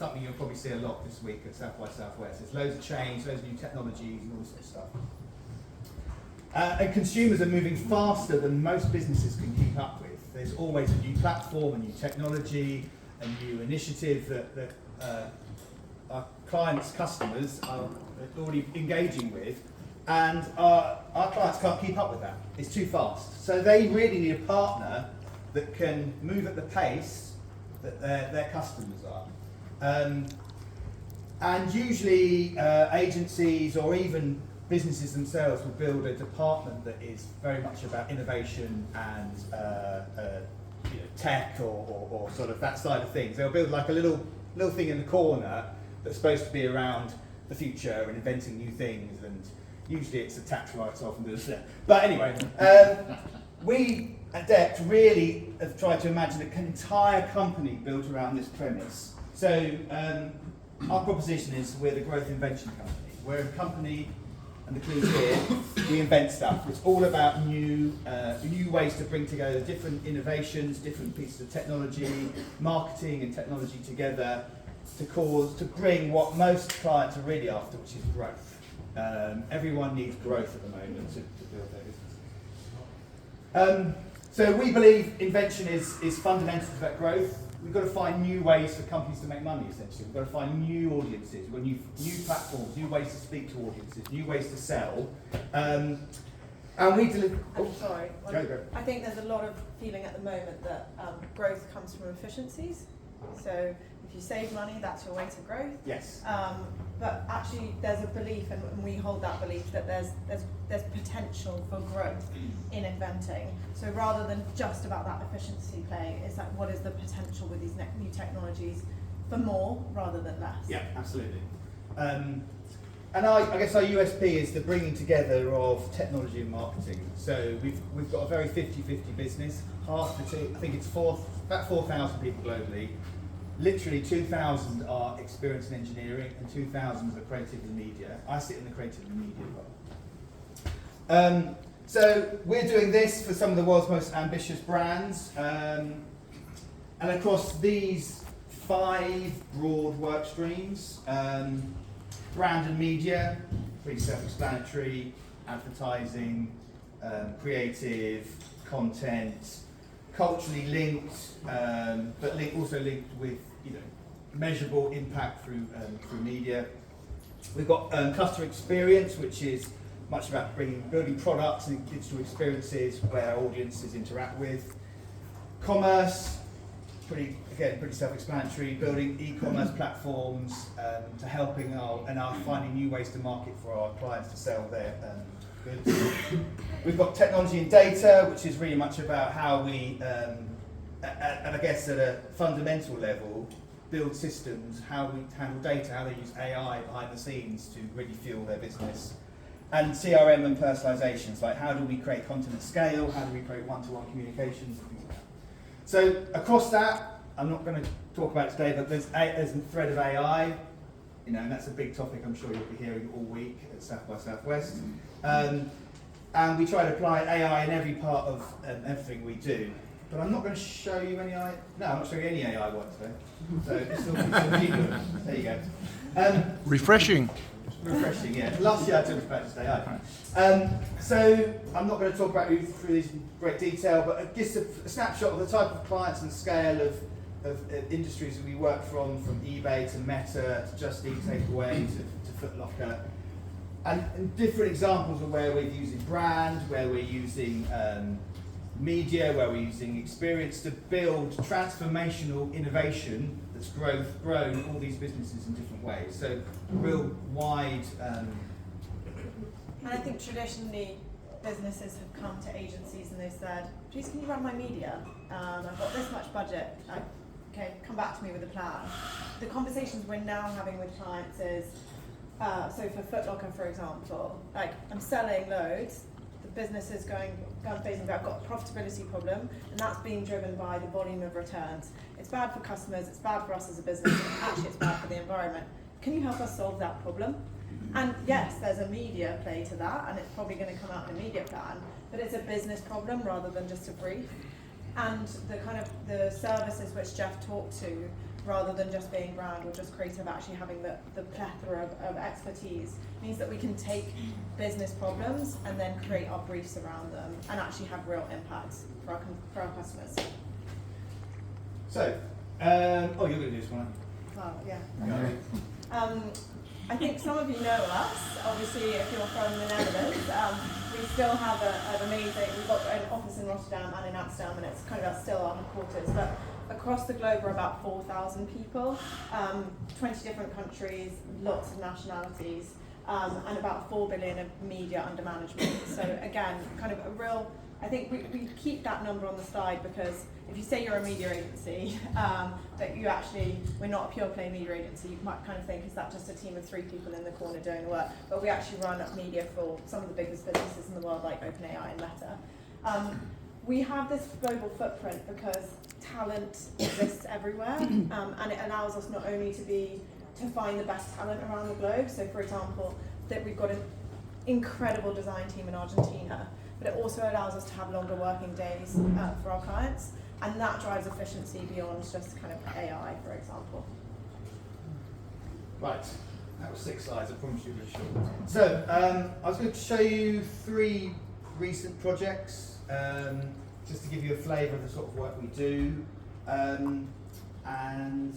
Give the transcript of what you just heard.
something you'll probably see a lot this week at South by Southwest. There's loads of change, loads of new technologies and all this sort of stuff. And consumers are moving faster than most businesses can keep up with. There's always a new platform, a new technology, a new initiative that our clients, customers are already engaging with, and our clients can't keep up with that. It's too fast. So they really need a partner that can move at the pace that their customers are. And usually agencies or even businesses themselves will build a department that is very much about innovation and tech or sort of that side of things. They'll build like a little thing in the corner that's supposed to be around the future and inventing new things, and usually it's a tax write-off and this. But anyway, we at DEPT really have tried to imagine an entire company built around this premise. So our proposition is we're the growth invention company. We're a company, and the clue's here, we invent stuff. It's all about new ways to bring together different innovations, different pieces of technology, marketing and technology together to bring what most clients are really after, which is growth. Everyone needs growth at the moment to build their business. So we believe invention is fundamental to that growth. We've got to find new ways for companies to make money, essentially. We've got to find new audiences, we've got new platforms, new ways to speak to audiences, new ways to sell. And we deliver... I'm sorry. I think there's a lot of feeling at the moment that growth comes from efficiencies. So if you save money, that's your way to growth. Yes. But actually, there's a belief, and we hold that belief, that there's potential for growth in inventing. So rather than just about that efficiency play, it's like what is the potential with these new technologies for more rather than less? Yeah, absolutely. And I guess our USP is the bringing together of technology and marketing. So we've got a very 50-50 business. Half the two, I think it's about 4,000 people globally. Literally 2,000 are experienced in engineering and 2,000 are creative and media. I sit in the creative and media department. So we're doing this for some of the world's most ambitious brands. And across these 5 broad work streams, brand and media, pretty self-explanatory, advertising, creative, content, culturally linked, but also linked with measurable impact through media. We've got customer experience, which is much about building products and digital experiences where audiences interact with. Commerce, pretty self-explanatory, building e-commerce platforms to helping finding new ways to market for our clients to sell their goods. We've got technology and data, which is really much about how we, and I guess at a fundamental level, build systems, how we handle data, how they use AI behind the scenes to really fuel their business. And CRM and personalizations, like how do we create content at scale, how do we create one-to-one communications, and things like that. So across that, I'm not going to talk about it today, but there's a thread of AI, and that's a big topic I'm sure you'll be hearing all week at South by Southwest. And we try to apply AI in every part of everything we do. But I'm not going to show you any AI. No, I'm not showing you any AI work today. So it's all good. There you go. Refreshing. Refreshing, yeah. Last year I took about just AI. So I'm not going to talk about through these in great detail, but just a snapshot of the type of clients and scale of industries that we work from eBay to Meta to Just Eat Takeaway to Foot Locker. And different examples of where we're using brand, where we're using media, where we're using experience to build transformational innovation that's grown all these businesses in different ways. So real wide. And I think traditionally businesses have come to agencies and they've said, "Please, can you run my media? I've got this much budget. Okay, come back to me with a plan." The conversations we're now having with clients is, so for Foot Locker, for example, like I'm selling loads. The business is going facing, I've got a profitability problem, and that's being driven by the volume of returns. It's bad for customers, it's bad for us as a business, and actually it's bad for the environment. Can you help us solve that problem? And yes, there's a media play to that, and it's probably going to come out in a media plan, but it's a business problem rather than just a brief. And the services which Jeff talked to rather than just being brand or just creative, actually having the plethora of expertise means that we can take business problems and then create our briefs around them and actually have real impacts for our customers. So, you're going to do this one, Well, yeah. aren't you? I think some of you know us. Obviously, if you're from the Netherlands, we still have an amazing. We've got an office in Rotterdam and in Amsterdam, and it's kind of still our headquarters. But across the globe, we're about 4,000 people, 20 different countries, lots of nationalities, and about 4 billion of media under management. So again, kind of a real. I think we keep that number on the slide because if you say you're a media agency, that we're not a pure play media agency, you might kind of think, is that just a team of 3 people in the corner doing the work? But we actually run media for some of the biggest businesses in the world, like OpenAI and Meta. We have this global footprint because talent exists everywhere, and it allows us not only to find the best talent around the globe. So for example, that we've got an incredible design team in Argentina, but it also allows us to have longer working days for our clients, and that drives efficiency beyond just kind of AI, for example. Right, that was 6 slides, I promise you it was short. So, I was going to show you 3 recent projects, just to give you a flavour of the sort of work we do, and